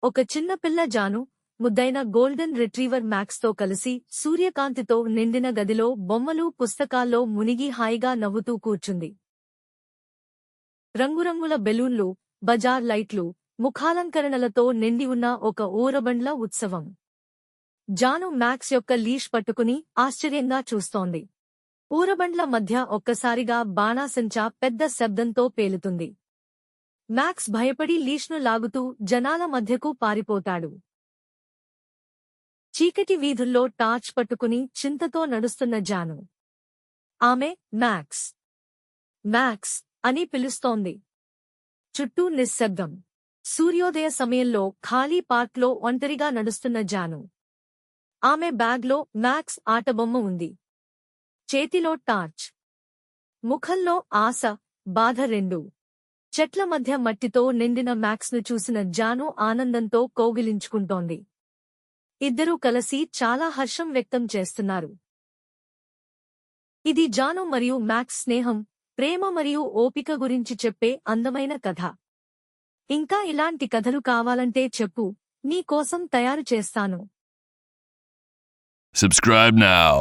ఒక చిన్న పిల్ల జాను, ముద్దైన గోల్డెన్ రిట్రీవర్ మ్యాక్స్తో కలిసి సూర్యకాంతితో నిండిన గదిలో బొమ్మలు పుస్తకాల్లో మునిగి హాయిగా నవ్వుతూ కూర్చుంది. రంగురంగుల బెలూన్లు, బజార్ లైట్లు, ముఖాలంకరణలతో నిండి ఉన్న ఒక ఊరబండ్ల ఉత్సవం. జాను మ్యాక్స్ యొక్క లీష్ పట్టుకుని ఆశ్చర్యంగా చూస్తోంది. ఊరబండ్ల మధ్య ఒక్కసారిగా బాణాసంచా పెద్ద శబ్దంతో పేలుతుంది. మ్యాక్స్ భయపడి లీష్ను లాగుతూ జనాల మధ్యకు పారిపోతాడు. చీకటి వీధుల్లో టార్చ్ పట్టుకుని చింతతో నడుస్తున్న జాను. ఆమె మ్యాక్స్, మ్యాక్స్ అని పిలుస్తోంది. చుట్టూ నిశ్శబ్దం. సూర్యోదయ సమయంలో ఖాళీ పార్క్లో ఒంటరిగా నడుస్తున్న జాను. ఆమె బ్యాగ్లో మ్యాక్స్ ఆటబొమ్మ ఉంది. చేతిలో టార్చ్. ముఖంలో ఆశ, బాధ రెండూ. చెట్ల మధ్య మట్టితో నిండిన మ్యాక్స్ను చూసిన జాను ఆనందంతో కౌగిలించుకుంటోంది. ఇద్దరూ కలిసి చాలా హర్షం వ్యక్తం చేస్తున్నారు. ఇది జాను మరియు మ్యాక్స్ స్నేహం, ప్రేమ మరియు ఓపిక గురించి చెప్పే అందమైన కథ. ఇంకా ఇలాంటి కథలు కావాలంటే చెప్పు, నీ కోసం తయారు చేస్తాను. Subscribe now.